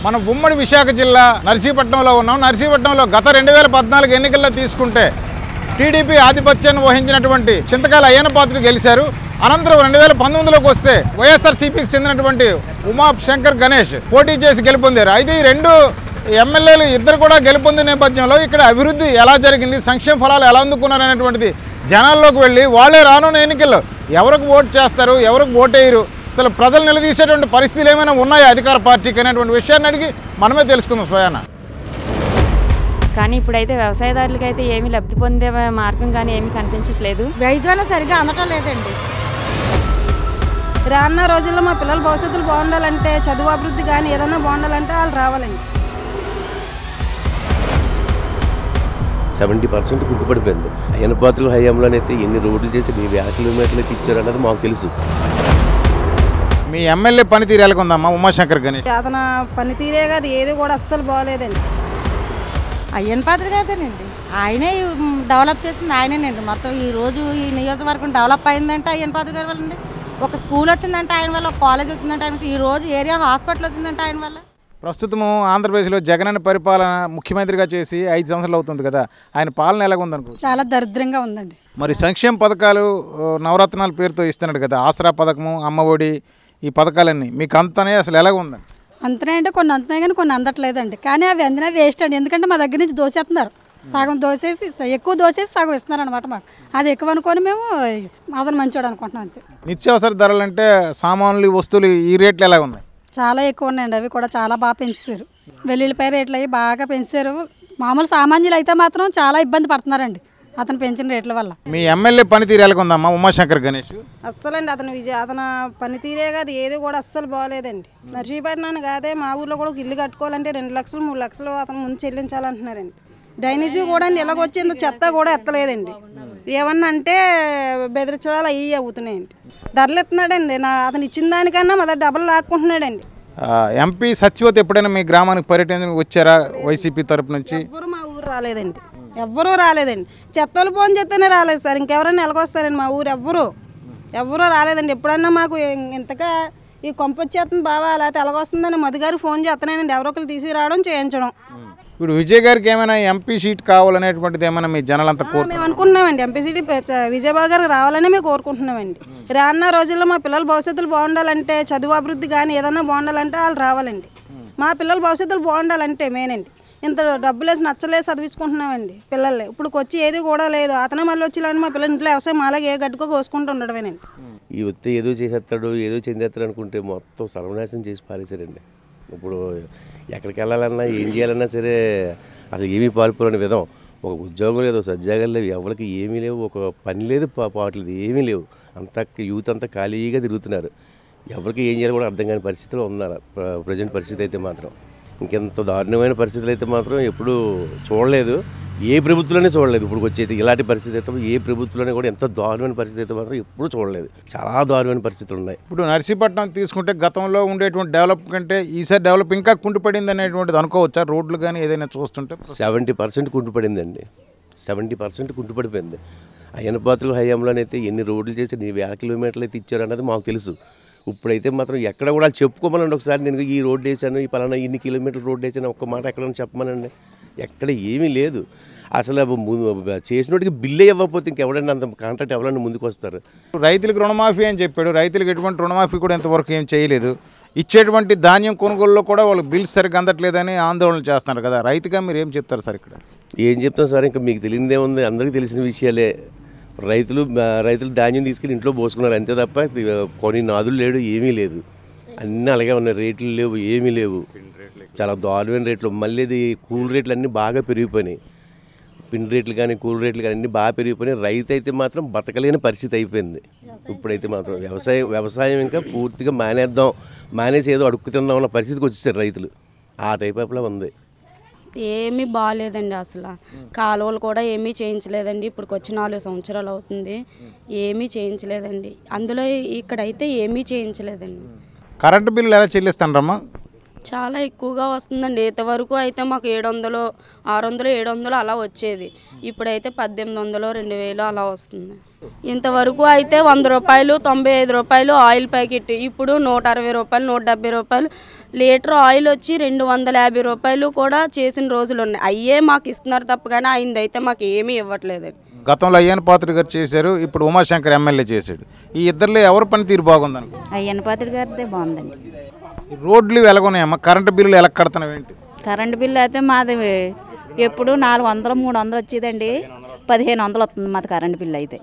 మనం ఉమ్మడి విశాఖ జిల్లా నర్సీపట్నంలో ఉన్నాం. నర్సీపట్నంలో గత 2014 ఎన్నికల్లో తీసుకుంటే టీడీపీ ఆధిపత్యాన్ని వహించినటువంటి చింతకాయల అయ్యన్న పాత్రుడు గెలిచారు. అనంతరం 2019లోకి వస్తే వైఎస్ఆర్సీపీకి చెందినటువంటి ఉమాశంకర్ గణేష్ పోటీ చేసి గెలుపొందారు. అయితే ఈ రెండు ఎమ్మెల్యేలు ఇద్దరు కూడా గెలుపొందిన నేపథ్యంలో ఇక్కడ అభివృద్ధి ఎలా జరిగింది, సంక్షేమ ఫలాలు ఎలా అందుకున్నారు అనేటువంటిది జనాల్లోకి వెళ్ళి వాళ్ళే రానున్న ఎన్నికల్లో ఎవరికి ఓటు చేస్తారు, ఎవరికి ఓటేయరు, అసలు ప్రజలు నిలదీసేటువంటి పరిస్థితులు ఏమైనా ఉన్నాయా అధికార పార్టీకి అనేటువంటి విషయాన్ని అడిగి మనమే తెలుసుకుందాం స్వయాన. కానీ ఇప్పుడైతే వ్యవసాయదారులకి అయితే ఏమీ లబ్ధి పొందే మార్గం కానీ ఏమీ కనిపించట్లేదు. వైద్యం సరిగ్గా అందటం లేదండి. రానున్న రోజుల్లో మా పిల్లల భవిష్యత్తులు బాగుండాలంటే, చదువు అభివృద్ధి కానీ ఏదైనా బాగుండాలంటే వాళ్ళు రావాలండి. 70% కుంటుపడిపోయింది. అయ్యన్న పాత్రుల హయాంలోనైతే ఎన్ని రోడ్లు చేసి 50 కిలోమీటర్లు ఇచ్చారు అన్నది మాకు తెలుసు. మీ ఎమ్మెల్యే పనితీరు ఎలాగుందమ్మా ఉమాశంకర్ గణేష్? అతను పనితీరే కాదు, ఏది కూడా అస్సలు బాగోలేదండి. అయ్యన్న పాత్ర కాదేనండి, ఆయనే డెవలప్ చేసింది ఆయనేనండి. మొత్తం ఈరోజు ఈ నియోజకవర్గం డెవలప్ అయిందంటే అయ్యన్న పాత్ర గారి వల్ల. ఒక స్కూల్ వచ్చిందంటే ఆయన వల్ల, ఒక కాలేజ్ వచ్చిందంటే ఆయన, ఈరోజు ఏరియా హాస్పిటల్ వచ్చిందంటే ఆయన వల్ల. ప్రస్తుతము ఆంధ్రప్రదేశ్లో జగనన్న పరిపాలన ముఖ్యమంత్రిగా చేసి 5 సంవత్సరాలు అవుతుంది కదా, ఆయన పాలన ఎలాగుందనుకో? చాలా దరిద్రంగా ఉందండి. మరి సంక్షేమ పథకాలు నవరత్నాల పేరుతో ఇస్తున్నాడు కదా, ఆసరా పథకము, అమ్మఒడి, ఈ పథకాలన్నీ మీకు అంతనే అసలు ఎలాగ ఉందండి? అంతనే అంటే కొన్ని అంతనే కానీ కొన్ని అందట్లేదండి. కానీ అవి అందినా వేస్ట్ అండి. ఎందుకంటే మా దగ్గర నుంచి దోసేస్తున్నారు, సగం దోసేసి ఎక్కువ దోసేసి సగం ఇస్తున్నారు అనమాట. మాకు అది ఎక్కువ అనుకొని మేము అతను మంచోడు అనుకుంటున్నాం అంతే. నిత్యావసర ధరలు అంటే సామాన్లు వస్తువులు ఈ రేట్లు ఎలా ఉన్నాయి? చాలా ఎక్కువ ఉన్నాయండి. అవి కూడా చాలా బాగా పెంచారు. వెల్లుల్లిపాయ రేట్లు అవి బాగా పెంచారు. మామూలు సామాన్యులు అయితే మాత్రం చాలా ఇబ్బంది పడుతున్నారండి అతను పెంచిన రేట్ల వల్ల. మీ ఎమ్మెల్యే పనితీరు ఎలాగుందమ్మా ఉమాశంకర్ గణేష్? అస్సలండి అతను పనితీరే కాదు, ఏది కూడా అస్సలు బాగోలేదండి. నర్సీపట్నాన్ని కాదే, మా ఊర్లో కూడా ఒక ఇల్లు కట్టుకోవాలంటే 2 లక్షలు 3 లక్షలు అతను ముందు చెల్లించాలంటున్నారండి. డ్రైనేజీ కూడా ఎలాగొచ్చిందో చెత్త కూడా ఎత్తలేదండి. ఏమన్నా అంటే బెదిరించడాలు అవి అవుతున్నాయండి. ధరలు ఎత్తున్నాడండి. అతను ఇచ్చిన దానికన్నా మా డబ్బులు లాక్కుంటున్నాడండి. ఎంపీ సత్యవతి ఎప్పుడైనా మీ గ్రామానికి పర్యటన వచ్చారా వైసీపీ తరపు నుంచి? ఎవ్వరు మా ఊరు రాలేదండి, ఎవ్వరూ రాలేదండి. చెత్తలు ఫోన్ చేస్తేనే రాలేదు సార్, ఇంకెవరైనా ఎలాగొస్తారండి? మా ఊరు ఎవ్వరూ రాలేదండి. ఎప్పుడన్నా మాకు ఇంతగా ఈ కొంప వచ్చేస్తుంది బావా లేకపోతే ఎలాగొస్తుందని మధుగారు ఫోన్ చేస్తున్నానండి, ఎవరో ఒకరు తీసుకురావడం చేయించడం. ఇప్పుడు విజయ్ గారికి ఏమైనా ఎంపీ సీట్ కావాలనేటువంటిది ఏమైనా మీ జనాలంతా మేము అనుకుంటున్నామండి. ఎంపీ సీట్ విజయబాబు గారికి రావాలని మేము కోరుకుంటున్నామండి. రానున్న రోజుల్లో మా పిల్లల భవిష్యత్తులు బాగుండాలంటే, చదువు అభివృద్ధి కానీ ఏదైనా బాగుండాలంటే వాళ్ళు రావాలండి. మా పిల్లల భవిష్యత్తులు బాగుండాలంటే మెయినండి. ఇంత డబ్బులేసి నచ్చలేసి చదివించుకుంటున్నామండి పిల్లల్ని. ఇప్పుడు వచ్చి ఏది కూడా లేదు. అతనే మళ్ళీ వచ్చేలాంటి మా పిల్లలు ఇంట్లో వ్యవసాయం అలాగే గట్టుకో కోసుకుంటూ ఉండడమేనండి. ఈ వస్తే ఏదో చేసేస్తాడు, ఏదో చెందేస్తాడు అనుకుంటే మొత్తం సర్వనాశనం చేసి పారేశారండి. ఇప్పుడు ఎక్కడికి వెళ్ళాలన్నా ఏం చేయాలన్నా సరే అసలు ఏమీ పాల్పోలేని విధం. ఒక ఉద్యోగం లేదు, సద్యోగాలు లేవు, ఎవరికి ఏమీ లేవు, ఒక పని లేదు, పాటలేదు, ఏమీ లేవు. అంతా యూత్ అంతా ఖాళీగా తిరుగుతున్నారు. ఎవరికి ఏం చేయాలో కూడా అర్థం కాని పరిస్థితిలో ఉన్నారు ప్రజెంట్ పరిస్థితి అయితే మాత్రం. ఇంకెంత దారుణమైన పరిస్థితులు అయితే మాత్రం ఎప్పుడూ చూడలేదు, ఏ ప్రభుత్వంలోనే చూడలేదు. ఇప్పుడు వచ్చేది ఇలాంటి పరిస్థితి అయితే ఏ ప్రభుత్వంలోనే కూడా ఎంత దారుణమైన పరిస్థితి అయితే మాత్రం ఎప్పుడూ చూడలేదు. చాలా దారుణమైన పరిస్థితులు ఉన్నాయి. ఇప్పుడు నర్సీపట్నం తీసుకుంటే గతంలో ఉండేటువంటి డెవలప్ కంటే ఈసారి డెవలప్ ఇంకా కుంటుపడింది అనేటువంటిది అనుకోవచ్చా? రోడ్లు కానీ ఏదైనా చూస్తుంటే 70% కుంటుపడిందండి. 70% కుంటుపడిపోయింది. అయ్యన్న పాత్రుల హయాంలోనైతే ఎన్ని రోడ్లు చేసి 50 కిలోమీటర్లు అయితే ఇచ్చారు అన్నది మాకు తెలుసు. ఇప్పుడైతే మాత్రం ఎక్కడ కూడా చెప్పుకోమనండి. ఒకసారి నేను ఈ రోడ్డు వేసాను, ఈ పలానా ఇన్ని కిలోమీటర్ల రోడ్డు వేసాను ఒక్క మాట ఎక్కడైనా చెప్పమనండి. ఎక్కడ ఏమీ లేదు. అసలు చేసినోటికి బిల్లు ఇవ్వకపోతే ఇంకెవడైనా అంత కాంట్రాక్ట్ ఎవరైనా ముందుకు వస్తారు? రైతులకు రుణమాఫీ అని చెప్పాడు, రైతులకు ఎటువంటి రుణమాఫీ కూడా ఇంతవరకు ఏం చేయలేదు. ఇచ్చేటువంటి ధాన్యం కొనుగోలులో కూడా వాళ్ళకి బిల్స్ సరిగ్గా అందట్లేదని ఆందోళన చేస్తున్నారు కదా, రైతుగా మీరు ఏం చెప్తారు సార్? ఇక్కడ ఏం చెప్తాం సార్, ఇంకా మీకు తెలియనిదే ఉంది, అందరికీ తెలిసిన విషయాలే. రైతులు ధాన్యం తీసుకెళ్ళి ఇంట్లో పోసుకున్నారు అంతే తప్ప కొన్ని నాదులు లేడు, ఏమీ లేదు. అన్నీ అలాగే ఉన్నాయి. రేట్లు లేవు, ఏమీ లేవు. చాలా దారుణమైన రేట్లు. మళ్ళీ ఇది కూల్ రేట్లు అన్నీ బాగా పెరిగిపోయినాయి. పిండి రేట్లు కానీ కూల్ రేట్లు కానీ అన్నీ బాగా పెరిగిపోయినాయి. రైతు అయితే మాత్రం బతకలేని పరిస్థితి అయిపోయింది. ఇప్పుడైతే మాత్రం వ్యవసాయం ఇంకా పూర్తిగా మానేసి ఏదో అడుక్కు తిందాం అన్న పరిస్థితికి వచ్చేసారు రైతులు. ఆ టైప్ అప్లా ఉంది. ఏమీ బాగాలేదండి. అసలు కాలువలు కూడా ఏమీ చేయించలేదండి. ఇప్పటికి వచ్చి 4 సంవత్సరాలు అవుతుంది, ఏమీ చేయించలేదండి. అందులో ఇక్కడైతే ఏమీ చేయించలేదండి. కరెంటు బిల్లు ఎలా చెల్లిస్తానరమ్మా? చాలా ఎక్కువగా వస్తుందండి. ఇంతవరకు అయితే మాకు 700, 600, 700 అలా వచ్చేది. ఇప్పుడైతే 1800, 2000 అలా వస్తుంది. ఇంతవరకు అయితే 100 రూపాయలు, 95 రూపాయలు ఆయిల్ ప్యాకెట్, ఇప్పుడు 160 రూపాయలు, 170 రూపాయలు లీటర్ ఆయిల్ వచ్చి 250 రూపాయలు కూడా చేసిన రోజులు ఉన్నాయి. అయ్యే మాకు ఇస్తున్నారు తప్ప కానీ అయిందైతే మాకు ఏమీ ఇవ్వట్లేదండి. గతంలో అయ్యన్న పాత్రుడు గారు చేశారు, ఇప్పుడు ఉమాశంకర్ ఎమ్మెల్యే చేశాడు. ఈ ఇద్దరిలో ఎవరి పనితీరు బాగుందని? అయ్యన్న పాత్రుడు గారిదే బాగుందండి. రోడ్లు ఎలాగున్నాయమ్మా? కరెంటు బిల్లులు ఎలా కడుతున్నావు ఏంటి? కరెంటు బిల్లు అయితే మాది ఎప్పుడు 400, 300 వచ్చేదండి. 1500 వస్తుంది మాది కరెంటు బిల్లు అయితే.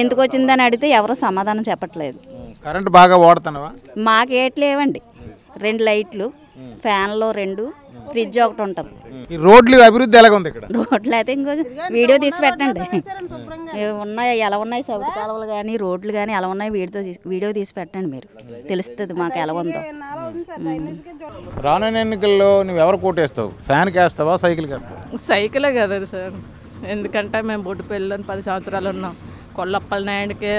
ఎందుకు వచ్చిందని అడిగితే ఎవరు సమాధానం చెప్పట్లేదు. కరెంటు బాగా వాడుతున్నావా? మాకేట్లేవండి, 2 లైట్లు, ఫ్యాన్లు 2, ఫ్రిడ్జ్ ఒకటి ఉంటుంది. ఈ రోడ్లు అభివృద్ధి ఎలాగ ఉంది ఇక్కడ? రోడ్లు అయితే ఇంకొంచెం వీడియో తీసి పెట్టండి. ఉన్నాయి ఎలా ఉన్నాయి సౌటి కాలువలు కానీ రోడ్లు కానీ ఎలా ఉన్నాయి వీడియో తీసి పెట్టండి, మీరు తెలుస్తుంది మాకు ఎలా ఉందో. రానున్న ఎన్నికల్లో నువ్వు ఎవరు కోటేస్తావు? ఫ్యాన్కి వేస్తావా, సైకిల్కి వేస్తావా? సైకిలే కదా సార్, ఎందుకంటే మేము బొడ్డుపల్లిలోని 10 సంవత్సరాలు ఉన్నాం. కొల్లప్పల నాయుడికి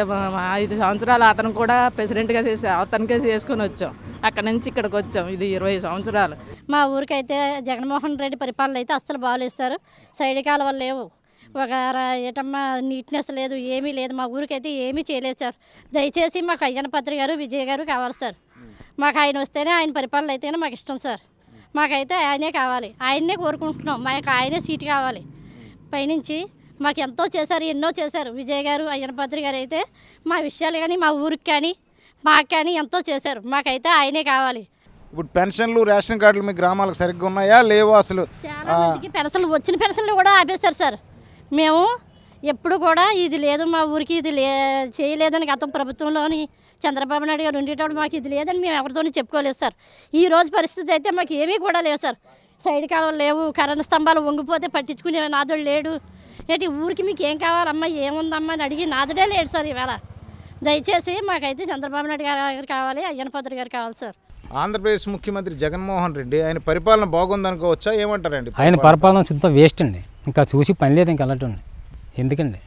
5 సంవత్సరాలు అతను కూడా ప్రెసిడెంట్గా అతనికే చేసుకొని వచ్చాం. అక్కడ నుంచి ఇక్కడికి వచ్చాం. ఇది 20 సంవత్సరాలు. మా ఊరికైతే జగన్మోహన్ రెడ్డి పరిపాలన అయితే అస్సలు బాగాలేస్తారు. సైడ్ కాలువలు లేవు, ఒక ఏటమ్మా నీట్నెస్ లేదు, ఏమీ లేదు. మా ఊరికైతే ఏమీ చేయలేదు సార్. దయచేసి మాకు అయ్యన్న పాత్రుడు గారు, విజయ్ గారు కావాలి సార్. మాకు ఆయన వస్తేనే, ఆయన పరిపాలన అయితేనే మాకు ఇష్టం సార్. మాకైతే ఆయనే కావాలి, ఆయన్నే కోరుకుంటున్నాం. మాకు ఆయనే సీటు కావాలి. పైనుంచి మాకు ఎంతో చేశారు, ఎన్నో చేశారు విజయ్ గారు, అయ్యన్న పాత్రుడు గారు అయితే మా విషయాలు కానీ, మా ఊరికి కానీ, మాకు కానీ ఎంతో చేశారు. మాకైతే ఆయనే కావాలి. ఇప్పుడు పెన్షన్లు, రేషన్ కార్డులు మీ గ్రామాలకు సరిగ్గా ఉన్నాయా లేవో? అసలు చాలా మందికి పెన్షన్లు, వచ్చిన పెన్షన్లు కూడా ఆపేశారు సార్. మేము ఎప్పుడు కూడా ఇది లేదు మా ఊరికి, ఇది చేయలేదని గత ప్రభుత్వంలోని చంద్రబాబు నాయుడు గారు ఉండేటప్పుడు మాకు ఇది లేదని మేము ఎవరితోని చెప్పుకోలేదు సార్. ఈ రోజు పరిస్థితి అయితే మాకు ఏమీ కూడా లేవు సార్. సైడ్ కాలువలు లేవు, కరెంటు స్తంభాలు వంగిపోతే పట్టించుకునే నాదుడు లేడు. ఏంటి ఊరికి మీకు ఏం కావాలమ్మా, ఏముందమ్మా అని అడిగి నాదుడే లేడు సార్ ఇవాళ. దయచేసి మాకైతే చంద్రబాబు నాయుడు గారు కావాలి, అయ్యన్న పాత్రుడు గారు కావాలి సార్. ఆంధ్రప్రదేశ్ ముఖ్యమంత్రి జగన్మోహన్ రెడ్డి ఆయన పరిపాలన బాగుందనుకోవచ్చా? ఏమంటారండి? ఆయన పరిపాలన సిద్ధం వేస్ట్ అండి, ఇంకా చూసి పని లేదు. ఇంకా అలాంటి ఎందుకండి,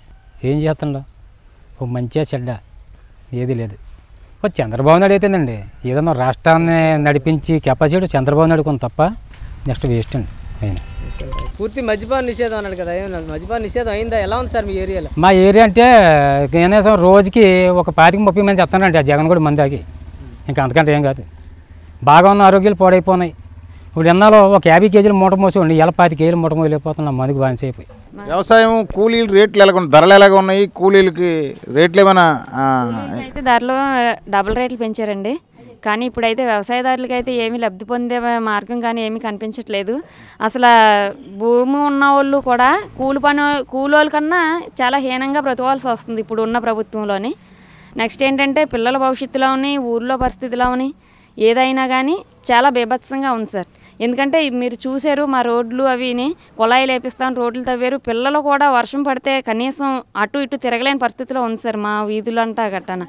ఏం చేస్తుండో ఓ మంచిగా చెడ్డ ఏది లేదు. చంద్రబాబు నాయుడు అయితేనండి ఏదన్నా రాష్ట్రాన్ని నడిపించి కెపాసిటీ చంద్రబాబు నాయుడు కొంత తప్ప నెక్స్ట్ వేస్ట్ అండి. ఆయన పూర్తి మద్యపాన నిషేధం అన్నాడు కదా, ఏమన్నా మద్యపాన నిషేధం అయిందా? ఎలా ఉంది సార్ మీ ఏరియాలో? మా ఏరియా అంటే కనీసం రోజుకి ఒక 25-30 మంది చెప్తానండి ఆ జగన్ కూడా మంది ఆగి. ఇంకా అంతకంటే ఏం కాదు. బాగా ఉన్న ఆరోగ్యాలు పాడైపోయినాయి. ఇప్పుడు ఎన్నాలో ఒక 50 కేజీలు మూట మోసేవాడిని, ఇలా 25 కేజీలు మూట మోయలేకపోతున్నాం. మందుకు బానిస అయిపోయి. వ్యవసాయం కూలీలు రేట్లు ఎలా ఉన్నాయి? ధరలు ఎలాగ ఉన్నాయి? కూలీలకి రేట్లు ఏమైనా? అయితే ధరలు డబుల్ రేట్లు పెంచారండి. కానీ ఇప్పుడైతే వ్యవసాయదారులకి అయితే ఏమీ లబ్ధి పొందే మార్గం కానీ ఏమీ కనిపించట్లేదు. అసలు భూమి ఉన్న వాళ్ళు కూడా కూలోళ్ళ కన్నా చాలా హీనంగా బ్రతకాల్సి వస్తుంది ఇప్పుడు ఉన్న ప్రభుత్వంలోని. నెక్స్ట్ ఏంటంటే పిల్లల భవిష్యత్తులోని, ఊర్లో పరిస్థితిలోని ఏదైనా కానీ చాలా బీభత్సంగా ఉంది సార్. ఎందుకంటే మీరు చూశారు మా రోడ్లు అవిని కుళాయిలు వేపిస్తాను, రోడ్లు తవ్వారు. పిల్లలు కూడా వర్షం పడితే కనీసం అటు ఇటు తిరగలేని పరిస్థితిలో ఉంది సార్ మా వీధులు అంటా గట్టన.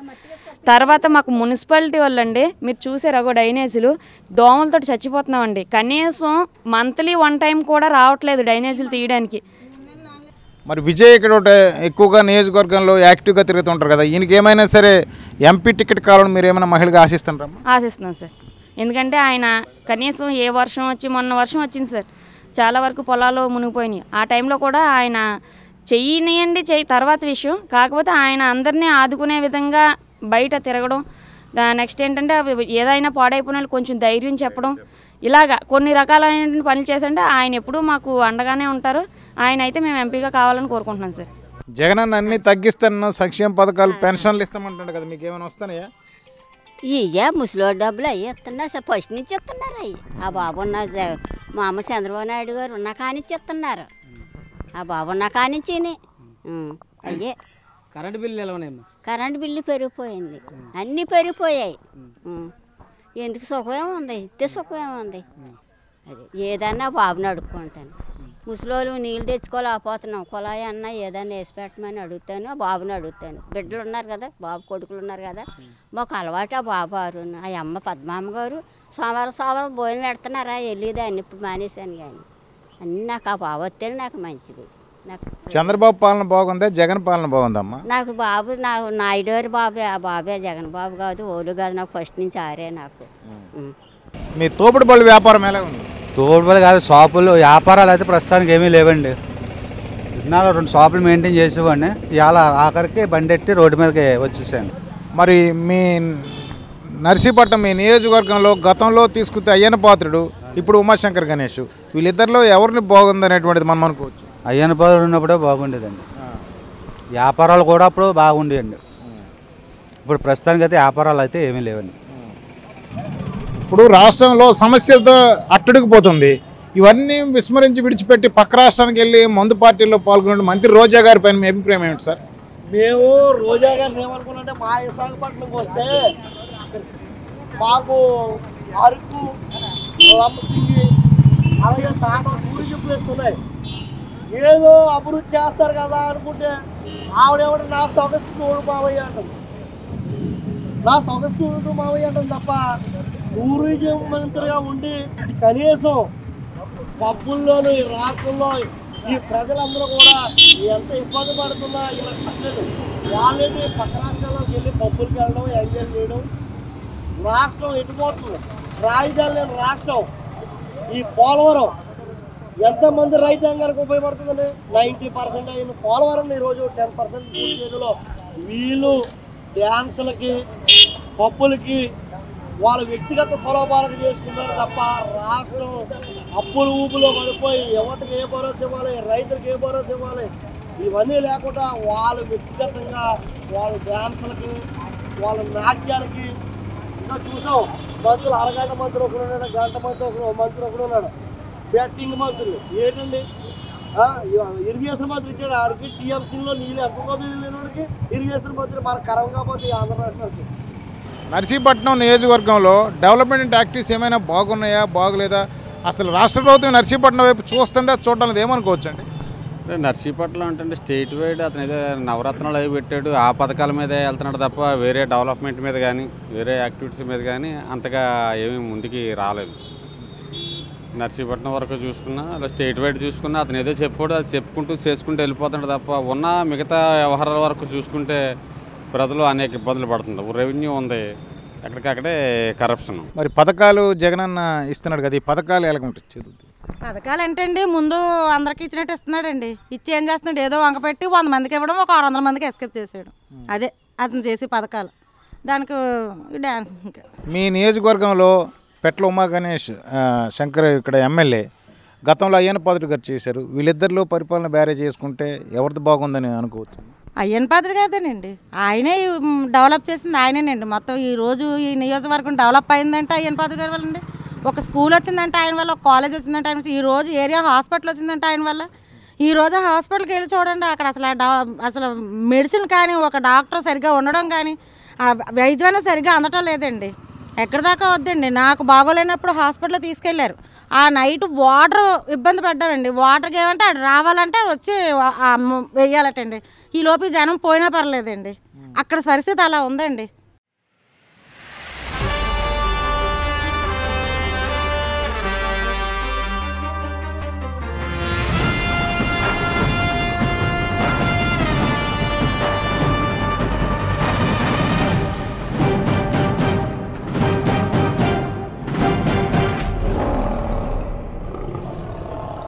తర్వాత మాకు మున్సిపాలిటీ వాళ్ళండి మీరు చూసారు అగో డ్రైనేజీలు దోమలతో చచ్చిపోతున్నామండి. కనీసం మంత్లీ 1 టైం కూడా రావట్లేదు డ్రైనేజీలు తీయడానికి. మరి విజయ్ ఇక్కడ ఎక్కువగా నియోజకవర్గంలో యాక్టివ్గా తిరుగుతుంటారు కదా, ఈయనకి ఏమైనా సరే ఎంపీ టికెట్ కావాలని మీరు ఏమైనా మహిళగా ఆశిస్తున్నారా? ఆశిస్తున్నాం సార్. ఎందుకంటే ఆయన కనీసం ఏ వర్షం వచ్చి మొన్న వర్షం వచ్చింది సార్, చాలా వరకు పొలాలు మునిగిపోయినాయి. ఆ టైంలో కూడా ఆయన చెయ్యనియండి తర్వాత విషయం. కాకపోతే ఆయన అందరినీ ఆదుకునే విధంగా బయట తిరగడం, నెక్స్ట్ ఏంటంటే ఏదైనా పాడైపోయిన కొంచెం ధైర్యం చెప్పడం, ఇలాగా కొన్ని రకాలైన పనులు చేసంటే ఆయన ఎప్పుడూ మాకు అండగానే ఉంటారు. ఆయన అయితే మేము ఎంపీగా కావాలని కోరుకుంటున్నాం సార్. జగన్ అన్ని తగ్గిస్తాను, సంక్షేమ పథకాలు పెన్షన్లు ఇస్తామంటుండే కదా, మీకు ఏమైనా వస్తున్నాయా? ఇయ్యా ముసలో డబ్బులు అవి ఇస్తున్నారు సార్, ఫస్ట్ నుంచి ఇస్తున్నారు. అవి ఆ బాబు ఉన్న మా అమ్మ చంద్రబాబు నాయుడు గారు ఉన్న కానించి ఇస్తున్నారు. ఆ బాబు ఉన్న కానించి అయ్యే. కరెంటు బిల్లు ఎలా ఉన్నాయమ్మా? కరెంటు బిల్లు పెరిగిపోయింది, అన్నీ పెరిగిపోయాయి. ఎందుకు సుఖమేమో ఉంది, ఇస్తే సుఖమేమో ఉంది. అది ఏదన్నా బాబుని అడుక్కుంటాను. ముసలోళ్ళు నీళ్ళు తెచ్చుకోలేకపోతున్నాం, కుళాయి అన్న ఏదన్నా వేసి పెట్టమని అడుగుతాను. ఆ బాబుని అడుగుతాను. బిడ్డలు ఉన్నారు కదా, బాబు కొడుకులు ఉన్నారు కదా, మాకు అలవాటు. ఆ బాబు అరుణ్, ఆ అమ్మ పద్మమ్మ గారు సోమవారం భోజనం పెడుతున్నారా వెళ్ళేదాన్ని, ఇప్పుడు మానేశాను. కానీ అన్నీ నాకు ఆ బాబు వస్తేనే నాకు మంచిది. నాకు చంద్రబాబు పాలన బాగుందా, జగన్ పాలన బాగుందమ్మా? నాకు బాబు నాయుడు గారి బాబే, ఆ బాబే, జగన్ బాబు కాదు, ఓలు కాదు. నాకు ఫస్ట్ నుంచి ఆరే నాకు మీ తోపుడు బళ్ళు వ్యాపారం ఎలా ఉంది? తోపుడు కాదు, షాపులు వ్యాపారాలు అయితే ప్రస్తుతానికి ఏమీ లేవండి. ఇన్నాళ్ళు 2 షాపులు మెయింటైన్ చేసేవాడిని, ఇవాళ ఆఖరికి బండి ఎట్టి రోడ్డు మీదకి వచ్చేసాను. మరి మీ నర్సీపట్నం మీ నియోజకవర్గంలో గతంలో తీసుకుంటే అయ్యన్న పాత్రుడు, ఇప్పుడు ఉమాశంకర్ గణేష్, వీళ్ళిద్దరిలో ఎవరిని బాగుందనేటువంటిది మనం అనుకోవచ్చు. అయ్యన్న పాత్రుడు ఉన్నప్పుడే బాగుండేదండి, వ్యాపారాలు కూడా అప్పుడు బాగుండేయండి. ఇప్పుడు ప్రస్తుతానికి అయితే వ్యాపారాలు అయితే ఏమీ లేవండి. ఇప్పుడు రాష్ట్రంలో సమస్యలతో అట్టుడికిపోతుంది. ఇవన్నీ విస్మరించి విడిచిపెట్టి పక్క రాష్ట్రానికి వెళ్ళి మందు పార్టీల్లో పాల్గొన్న మంత్రి రోజా గారి పైన మీ అభిప్రాయం ఏమిటి సార్? మేము రోజా గారిని ఏమనుకున్నాంటే మా విశాఖపట్నంకి వస్తే మాకు అరకు, లంసింగి, అలాగే తాటా టూరిజం ప్లేస్ ఉన్నాయి, ఏదో అభివృద్ధి చేస్తారు కదా అనుకుంటే ఆవిడేమంటే నా సొగసు చూడు మావయ్య అంటుంది, నా సొగసు చూడు మావయ్య అంటుంది తప్ప టూరిజం మంత్రిగా ఉండి కనీసం పబ్బుల్లోనూ ఈ రాష్ట్రంలో ఈ ప్రజలందరూ కూడా ఎంత ఇబ్బంది పడుతున్నా ఇలా కట్టలేదు. ఆల్రెడీ పక్క రాష్ట్రాల్లోకి వెళ్ళి పబ్బులకి వెళ్ళడం, ఎంజాయ్ చేయడం. రాష్ట్రం ఎటుపోతుంది, రాజధాని లేని రాష్ట్రం. ఈ పోలవరం ఎంతమంది రైతాంగానికి ఉపయోగపడుతుందండి? 90% అయిన పోలవరం ఈరోజు 10% పూర్తి చేయడంలో వీళ్ళు డ్యాన్సులకి, పబ్బులకి, వాళ్ళ వ్యక్తిగత స్వరూపాలకు చేసుకుంటారు తప్ప రాష్ట్రం అప్పులు ఊపులో పడిపోయి యువతకి ఏ భరోసా ఇవ్వాలి, రైతులకు ఏ భరోసా ఇవ్వాలి, ఇవన్నీ లేకుండా వాళ్ళు వ్యక్తిగతంగా వాళ్ళ డ్యాన్సులకి, వాళ్ళ నాట్యాలకి. ఇంకా చూసాం మంత్రులు, అరగంట మంత్రి ఒకడు ఉన్నాడు, గంట మంత్రి ఒకడు ఉన్నాడు, బ్యాటింగ్ మంత్రులు ఏంటండి. ఇరిగేషన్ మంత్రి ఇచ్చాడు ఆడికి, టీఎంసీలో నీళ్ళు ఎక్కువ లేనివాడికి ఇరిగేషన్ మంత్రి మన కరం కాబట్టి ఆంధ్ర రాష్ట్రానికి. నర్సీపట్నం నియోజకవర్గంలో డెవలప్మెంట్ యాక్టివిటీస్ ఏమైనా బాగున్నాయా, బాగలేదా? అసలు రాష్ట్ర ప్రభుత్వం నర్సీపట్నం వైపు చూస్తుందా, చూడడానికి ఏమనుకోవచ్చు అండి? నర్సీపట్నం అంటే స్టేట్ వైడ్ అతను ఏదో నవరత్నాలు అవి పెట్టాడు, ఆ పథకాల మీద వెళ్తున్నాడు తప్ప వేరే డెవలప్మెంట్ మీద కానీ వేరే యాక్టివిటీస్ మీద కానీ అంతగా ఏమీ ముందుకి రాలేదు. నర్సీపట్నం వరకు చూసుకున్నా అలా స్టేట్ వైడ్ చూసుకున్నా అతను ఏదో చెప్పాడు, అది చెప్పుకుంటూ చేసుకుంటూ వెళ్ళిపోతున్నాడు తప్ప ఉన్న మిగతా వ్యవహారాల వరకు చూసుకుంటే ప్రజలు అనేక ఇబ్బందులు పడుతున్నారు. రెవెన్యూ ఉంది, ఎక్కడికక్కడే కరప్షన్. మరి పథకాలు జగనన్న ఇస్తున్నాడు కదా, ఈ పథకాలు ఎలా ఉంటుంది? పథకాలు అంటే అండి ముందు అందరికి ఇచ్చినట్టు ఇస్తున్నాడండి, ఇచ్చి ఏం చేస్తున్నాడు, ఏదో వంక పెట్టి 100 మందికి ఇవ్వడం, ఒక 600 మందికి ఎస్కేప్ చేసాడు. అదే అతను చేసే పథకాలు. దానికి డ్యాన్స్. మీ నియోజకవర్గంలో పెట్ల ఉమా గణేష్ శంకర్ ఇక్కడ ఎమ్మెల్యే, గతంలో అయ్యన్న పాత్రుడు గారు చేశారు. వీళ్ళిద్దరిలో పరిపాలన బ్యారేజ్ చేసుకుంటే ఎవరిది బాగుందని అనుకోవచ్చు? అయ్యన్న పాత్రుడు గారిదేనండి, ఆయనే డెవలప్ చేసింది ఆయనేనండి. మొత్తం ఈరోజు ఈ నియోజకవర్గం డెవలప్ అయిందంటే అయ్యన్న పాత్రుడు గారి వల్లండి. ఒక స్కూల్ వచ్చిందంటే ఆయన వల్ల, ఒక కాలేజ్ వచ్చిందంటే ఆయన, ఈరోజు ఏరియా హాస్పిటల్ వచ్చిందంటే ఆయన వల్ల. ఈరోజు హాస్పిటల్కి వెళ్ళి చూడండి, అక్కడ అసలు మెడిసిన్ కానీ, ఒక డాక్టర్ సరిగ్గా ఉండడం కానీ, వైద్యం సరిగ్గా అందటం లేదండి. ఎక్కడి దాకా వద్దండి, నాకు బాగోలేనప్పుడు హాస్పిటల్లో తీసుకెళ్లారు. ఆ నైట్ వాటర్ ఇబ్బంది పడ్డామండి. వాటర్కి ఏమంటే ఆడు రావాలంటే వచ్చి వెయ్యాలటండి. ఈ లోపు జనం పోయినా పర్లేదండి. అక్కడ పరిస్థితి అలా ఉందండి.